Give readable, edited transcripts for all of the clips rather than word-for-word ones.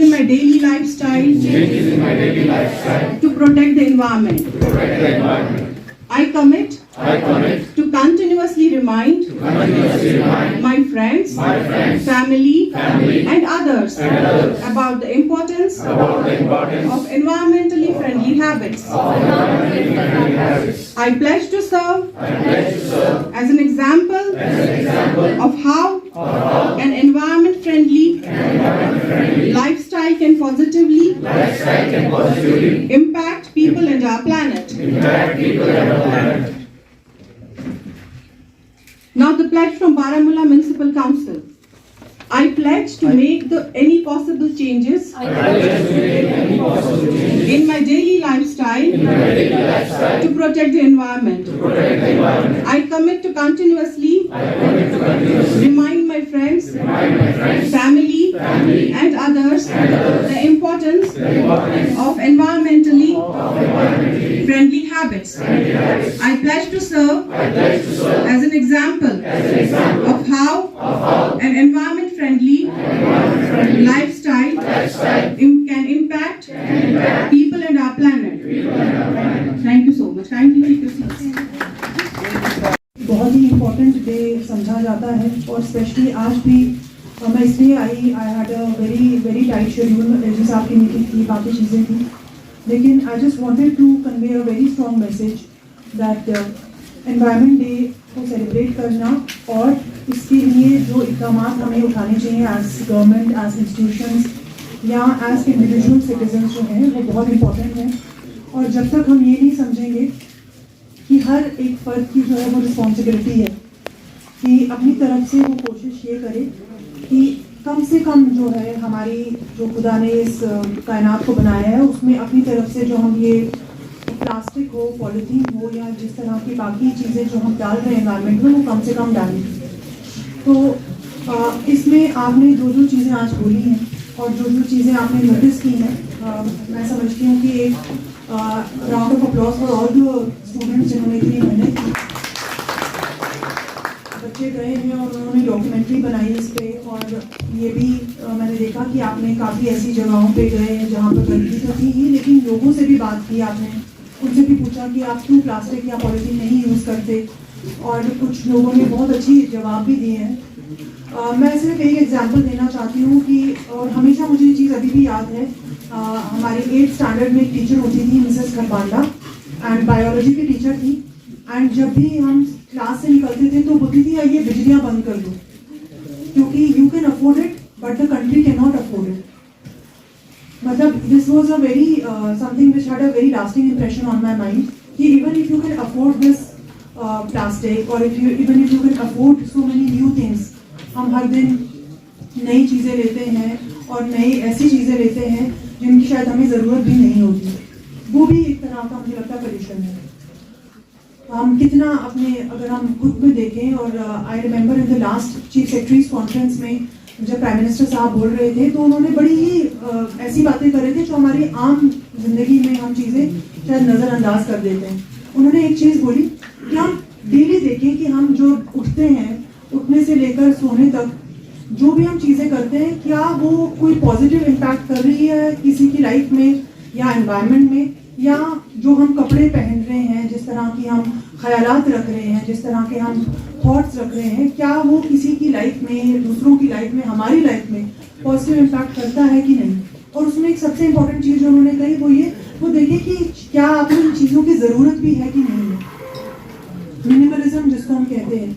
in my daily lifestyle to protect the environment. I commit to continuously remind my friends, family, and others about the importance of environmentally friendly habits. I pledge to serve as an example of how an environment-friendly lifestyle can positively impact people and our planet. Now the pledge from Baramulla Municipal Council. I pledge to make any possible changes in my daily lifestyle to protect the environment. I commit to continuously remind my friends, family, and others the importance of environmentally friendly habits. I pledge to serve as an example of how an environment-friendly lifestyle can impact people and our planet. Thank you so much. Kindly take your seats. बहुत ही important day समझा जाता है और specially आज भी मैं इसलिए I had a very tight schedule, LG साहब की मीटिंग थी, बाकी चीज़ें थी, लेकिन I just wanted to convey a very strong message that environment day को सेलिब्रेट करना और इसके लिए जो इक़दाम हमें उठाने चाहिए एज गवर्नमेंट, एज इंस्टीट्यूशंस या एज इंडिविजुअल सिटीजन्स जो हैं वो बहुत इम्पोर्टेंट है। और जब तक हम ये नहीं समझेंगे कि हर एक फर्द की जो है वो रिस्पॉन्सिबिलिटी है कि अपनी तरफ से वो कोशिश ये करे कि कम से कम जो है हमारी जो खुदा ने इस कायनात को बनाया है उसमें अपनी तरफ से जो हम ये प्लास्टिक हो, पॉलीथीन हो या जिस तरह की बाकी चीज़ें जो हम डाल रहे हैं एनवायरनमेंट में वो कम से कम डालें। तो इसमें आपने जो जो चीज़ें आज बोली हैं और जो जो चीज़ें आपने नोटिस की हैं, मैं समझती हूँ कि एक round of applause for all the students जिन्होंने इतनी मेहनत की। बच्चे गए हैं और उन्होंने डॉक्यूमेंट्री बनाई इस पर, और ये भी मैंने देखा कि आपने काफ़ी ऐसी जगहों पे गए हैं जहाँ पर गंदगी तो थी ही, लेकिन लोगों से भी बात की आपने, उनसे भी पूछा कि आप क्यों प्लास्टिक या पॉलीथीन नहीं यूज़ करते, और कुछ लोगों ने बहुत अच्छी जवाब भी दिए हैं। मैं सिर्फ एक एग्जांपल देना चाहती हूँ कि और हमेशा मुझे ये चीज़ अभी भी याद है, हमारे 8th स्टैंडर्ड में एक टीचर होती थी मिसेस खरपांडा, एंड बायोलॉजी की टीचर थी, एंड जब भी हम क्लास से निकलते थे तो बोलती थी ये बिजलियाँ बंद कर दो क्योंकि you can afford it but the country can not afford it. मतलब this was a very something which had a very lasting impression on my mind कि even if you can afford this plastic और even if you can afford so many new things, हम हर दिन नई चीज़ें लेते हैं और नई ऐसी चीज़ें लेते हैं जिनकी शायद हमें ज़रूरत भी नहीं होती, वो भी एक तरह का मुझे लगता है पोल्यूशन है। हम कितना अपने अगर हम खुद में देखें, और I remember in the last chief secretaries conference में जब प्राइम मिनिस्टर साहब बोल रहे थे तो उन्होंने बड़ी ही ऐसी बातें कर रहे थे जो हमारी आम जिंदगी में हम चीज़ें शायद नज़रअंदाज कर देते हैं। उन्होंने एक चीज़ बोली कि हम डेली देखें कि हम जो उठते हैं, उठने से लेकर सोने तक जो भी हम चीज़ें करते हैं, क्या वो कोई पॉजिटिव इम्पैक्ट कर रही है किसी की लाइफ में या एनवायरनमेंट में, या जो हम कपड़े पहन रहे हैं, जिस तरह की हम ख्यालात रख रहे हैं, जिस तरह के हम थॉट्स रख रहे हैं, क्या वो किसी की लाइफ में, दूसरों की लाइफ में, हमारी लाइफ में पॉजिटिव इम्पैक्ट करता है कि नहीं। और उसमें एक सबसे इम्पोर्टेंट चीज़ जो उन्होंने कही वो देखिए कि क्या आपको इन चीज़ों की ज़रूरत भी है कि नहीं है। मिनिमलिज्म जिसको हम कहते हैं,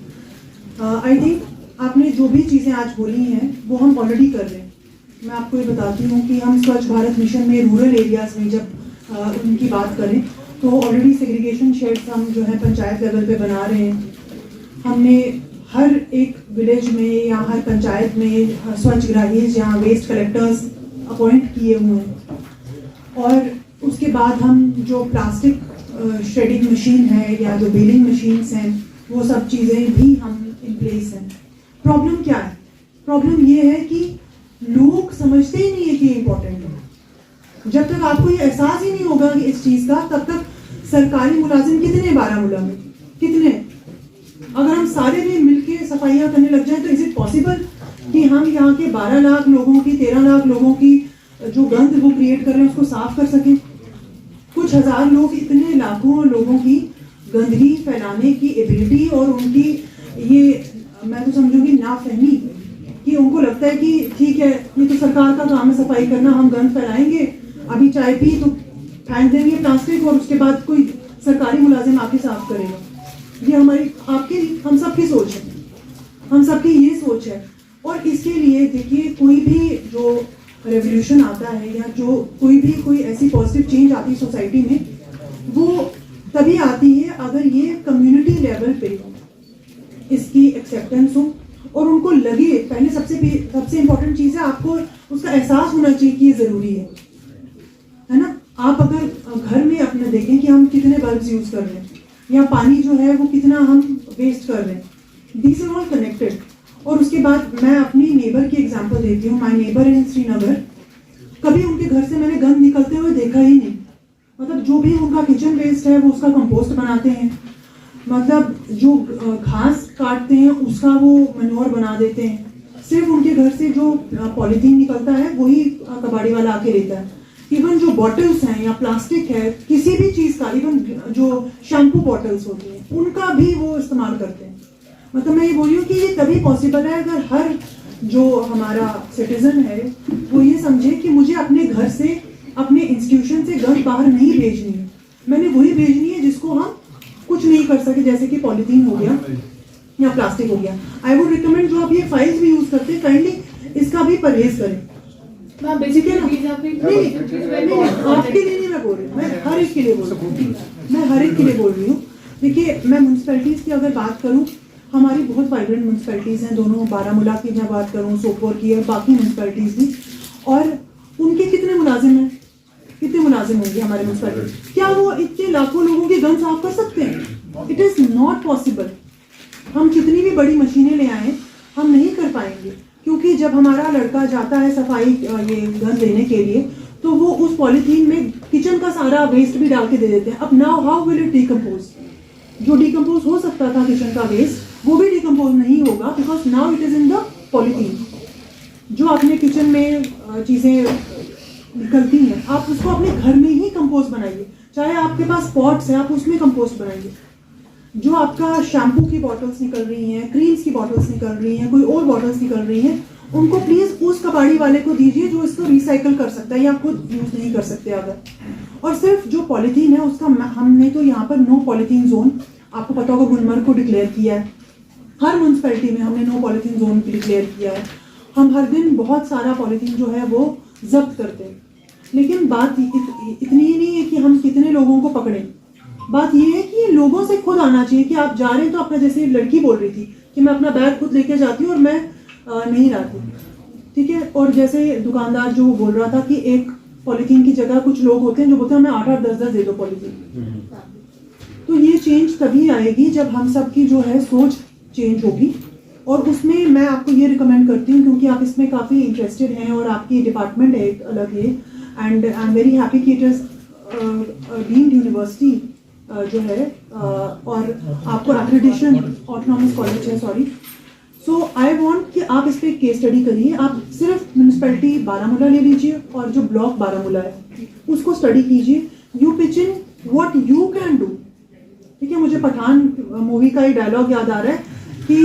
आई थिंक आपने जो भी चीज़ें आज बोली हैं वो हम ऑलरेडी कर रहे हैं। मैं आपको ये बताती हूँ कि हम स्वच्छ भारत मिशन में रूरल एरियाज़ में जब उनकी बात करें तो ऑलरेडी सेग्रीगेशन शेड्स हम जो है पंचायत लेवल पे बना रहे हैं। हमने हर एक विलेज में या हर पंचायत में स्वच्छग्राहीज या वेस्ट कलेक्टर्स अपॉइंट किए हुए हैं, और उसके बाद हम जो प्लास्टिक शेडिंग मशीन है या जो बेलिंग मशीन्स हैं वो सब चीज़ें भी हम इन प्लेस हैं। प्रॉब्लम क्या है? प्रॉब्लम ये है कि लोग समझते ही नहीं है कि इम्पोर्टेंट है। जब तक आपको ये एहसास ही नहीं होगा कि इस चीज़ का, तब तक सरकारी मुलाजिम कितने बारामूला में, कितने, अगर हम सारे भी मिलके सफाइयाँ करने लग जाए तो इज इट पॉसिबल कि हम यहाँ के 12 लाख लोगों की, 13 लाख लोगों की गंद वो क्रिएट कर रहे हैं उसको साफ कर सकें। कुछ हजार लोग, इतने लाखों लोगों की गंदगी फैलाने की एबिलिटी और उनकी ये मैं तो समझूंगी नाफहमी कि उनको लगता है कि ठीक है ये तो सरकार का काम है सफाई करना, हम गंद फैलाएंगे, अभी चाय पी तो फेंक देंगे प्लास्टिक और उसके बाद कोई सरकारी मुलाजिम आके साफ करेगा। ये हमारी आपकी हम सबकी सोच है, हम सबकी ये सोच है। और इसके लिए देखिए कोई भी जो रेवोल्यूशन आता है या जो कोई ऐसी पॉजिटिव चेंज आती है सोसाइटी में, वो तभी आती है अगर ये कम्युनिटी लेवल पे इसकी एक्सेप्टेंस हो और उनको लगे। पहले सबसे इम्पोर्टेंट चीज़ है आपको उसका एहसास होना चाहिए कि ये ज़रूरी है ना। आप अगर घर में अपने देखें कि हम कितने बल्ब्स यूज़ कर रहे हैं या पानी जो है वो कितना हम वेस्ट कर रहे हैं, दीज आर ऑल कनेक्टेड। और उसके बाद मैं अपनी नेबर की एग्जांपल देती हूँ। माय नेबर इन श्रीनगर, कभी उनके घर से मैंने गंद निकलते हुए देखा ही नहीं। मतलब जो भी उनका किचन वेस्ट है वो उसका कंपोस्ट बनाते हैं, मतलब जो घास काटते हैं उसका वो मनोर बना देते हैं। सिर्फ उनके घर से जो पॉलीथीन निकलता है वही कबाड़ी वाला आके लेता है। इवन जो बॉटल्स हैं या प्लास्टिक है किसी भी चीज़ का, इवन जो शैम्पू बॉटल्स होती हैं उनका भी वो इस्तेमाल करते हैं। मतलब मैं ये बोल रही हूँ कि ये तभी पॉसिबल है अगर हर जो हमारा सिटीजन है वो ये समझे कि मुझे अपने घर से, अपने इंस्टीट्यूशन से गंद बाहर नहीं भेजनी है, मैंने वही भेजनी है जिसको हम कुछ नहीं कर सके, जैसे कि पॉलीथीन हो गया या प्लास्टिक हो गया। आई वुड रिकमेंड जो आप ये फाइल्स भी यूज करते हैं काइंडली इसका भी परहेज करें। ठीक है ना? नहीं, आपके लिए नहीं मैं बोल रही हूँ, मैं हर एक के लिए बोल रही हूँ, मैं हर एक के लिए बोल रही हूँ। देखिए मैं म्यूनसिपैलिटीज़ की अगर बात करूँ, हमारी बहुत वाइब्रेंट म्यूनसिपैलिटीज़ हैं, दोनों बारामूला की मैं बात करूँ, सोपोर की और बाकी म्यूनसिपैलिटीज़ भी, और उनके कितने मुलाजिम हैं, कितने मुलाजिम होंगे हमारे म्यूनसिपैलिटी? क्या वो इतने लाखों लोगों की गंद साफ कर सकते हैं? It is not possible. हम कितनी भी बड़ी मशीनें ले आएँ हम नहीं कर पाएंगे, क्योंकि जब हमारा लड़का जाता है सफाई ये गंद लेने के लिए तो वो उस पॉलीथीन में किचन का सारा वेस्ट भी डाल के दे देते हैं। अब now how will it decompose? जो डिकम्पोज हो सकता था किचन का वेस्ट वो भी डिकम्पोज नहीं होगा, because now it is in the polythene. जो अपने किचन में चीज़ें निकलती हैं आप उसको अपने घर में ही कंपोस्ट बनाइए, चाहे आपके पास पॉट्स है आप उसमें कंपोस्ट बनाइए। जो आपका शैम्पू की बॉटल्स निकल रही हैं, क्रीम्स की बॉटल्स निकल रही हैं, कोई और बॉटल्स निकल रही हैं, उनको प्लीज़ उस कबाड़ी वाले को दीजिए जो इसको रिसाइकल कर सकता है या खुद यूज़ नहीं कर सकते अगर। और सिर्फ जो पॉलीथीन है उसका हमने तो यहाँ पर नो पॉलीथीन जोन, आपको पता होगा गुलमर्ग को डिक्लेयर किया है, हर म्यूनसिपैलिटी में हमने नो पॉलीथीन जोन डिक्लेयर किया है। हम हर दिन बहुत सारा पॉलीथीन जो है वो जब्त करते हैं। लेकिन बात इतनी ही नहीं है कि हम कितने लोगों को पकड़ें, बात ये है कि लोगों से खुद आना चाहिए कि आप जा रहे हैं तो अपना, जैसे लड़की बोल रही थी कि मैं अपना बैग खुद लेके जाती हूँ और मैं नहीं लाती, ठीक है। और जैसे दुकानदार जो बोल रहा था कि एक पॉलीथीन की जगह कुछ लोग होते हैं जो बोलते हैं हमें 8-8, 10-10 दे दो पॉलीथीन। तो ये चेंज तभी आएगी जब हम सब की जो है सोच चेंज होगी। और उसमें मैं आपको ये रिकमेंड करती हूँ क्योंकि आप इसमें काफ़ी इंटरेस्टेड हैं और आपकी डिपार्टमेंट है एक अलग है, and I am very happy कि इट इज़ डीम्ड यूनिवर्सिटी जो है और आपको एक्रेडिटेशन ऑटोनॉमस कॉलेज है, सॉरी। सो आई वांट कि आप इस पर केस स्टडी करिए। आप सिर्फ म्यूनसिपैलिटी बारामूला ले लीजिए और जो ब्लॉक बारामूला है उसको स्टडी कीजिए। You pitch in what you can do, ठीक है। मुझे पठान मूवी का ही डायलॉग याद आ रहा है कि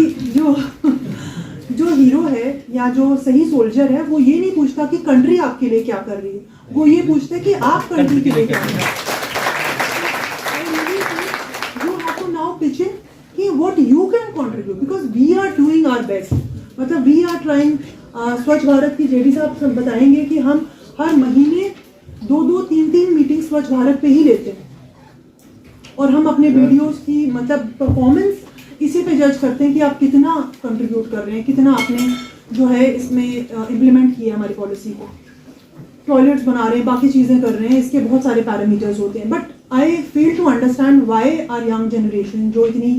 जो हीरो है या जो सही सोल्जर है वो ये नहीं पूछता कि कंट्री आपके लिए क्या कर रही है, वो ये पूछता है कि आप कंट्री के लिए क्या कर रहे हैं। Pitch in कि what you can contribute because we are doing our best। मतलब we are trying। स्वच्छ भारत की जेडी साहब बताएंगे कि हम हर महीने 2-2, 3-3 मीटिंग स्वच्छ भारत पे ही लेते हैं और हम अपने वीडियोस की मतलब परफॉर्मेंस इसी पे जज करते हैं कि आप कितना कंट्रीब्यूट कर रहे हैं, कितना आपने जो है इसमें इम्प्लीमेंट किया हमारी पॉलिसी को। टॉयलेट्स बना रहे हैं, बाकी चीज़ें कर रहे हैं, इसके बहुत सारे पैरामीटर्स होते हैं। But I fail to understand why are young generation जो इतनी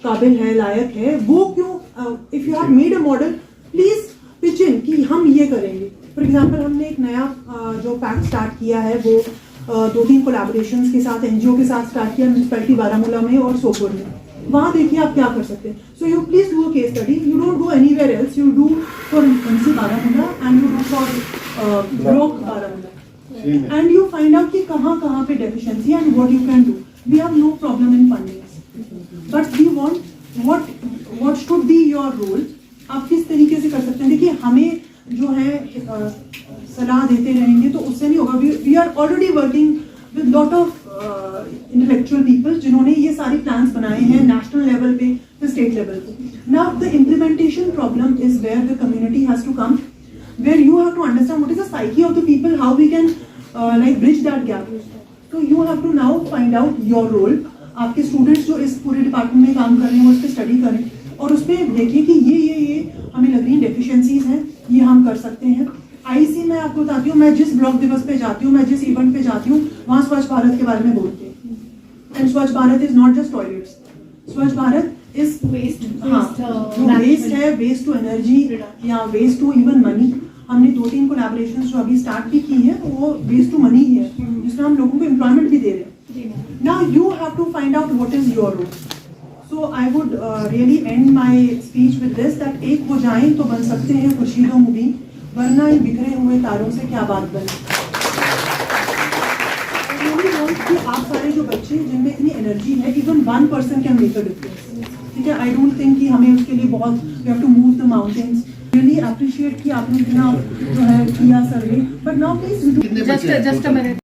काबिल है, लायक है, वो क्यों, if you have made a model please pitch in कि हम ये करेंगे। फॉर एग्जांपल हमने एक नया जो पैक्ट स्टार्ट किया है वो 2-3 कोलैबोरेशंस के साथ एनजीओ के साथ स्टार्ट किया म्यूनसिपैलिटी बारामूला में और सोपोर में। वहाँ देखिए आप क्या कर सकते हैं। So you please do a case study, you don't go anywhere else, you do for MC Baramulla and you do for block Baramulla and you find out कि कहाँ कहाँ पे deficiency and what you can do. We have no problem in funding but we want what should be your role. आप किस तरीके से कर सकते हैं. देखिए हमें जो है सलाह देते रहेंगे तो उससे नहीं होगा. We are already working with lot of intellectual people जिन्होंने ये सारे प्लान्स बनाए हैं नेशनल लेवल पे फिर स्टेट लेवल पे. Now the implementation problem is where the community has to come, where you have to understand what is the psyche of the people, how we can like bridge that gap. तो you have to now find out your role. आपके students जो इस पूरे department में काम कर रहे हैं वो इस पर स्टडी करें और उस पर देखिए कि ये हमें लग रही डेफिशिएंसीज हैं, ये हम कर सकते हैं. आईसी मैं आपको बताती हूँ, मैं जिस ब्लॉक दिवस पे जाती हूँ, मैं जिस इवेंट पे जाती हूँ, वहाँ स्वच्छ भारत के बारे में बोलते हैं. एंड स्वच्छ Bharat is not just toilets. स्वच्छ भारत इज वेस्ट. हाँ, वेस्ट है, वेस्ट टू एनर्जी या वेस्ट टू इवन मनी. हमने 2-3 कोलैबोरेशंस जो अभी स्टार्ट भी की है वो वेस्ट टू मनी ही है, जिसमें हम लोगों को एम्प्लॉयमेंट भी दे रहे हैं. Now you have to find out what is your role. So I would really end my speech with this that एक हो जाएं तो बन सकते हैं खुर्शीदों मुबीन, वरना इन बिखरे हुए तारों से क्या बात बने. कि आप सारे जो बच्चे जिनमें इतनी एनर्जी है, even 1% can make a difference. ठीक है, आई डोंट थिंक कि हमें उसके लिए बहुत we have to move the mountains. Really appreciate कि आपने इतना जो है किया survey. But now please just a minute.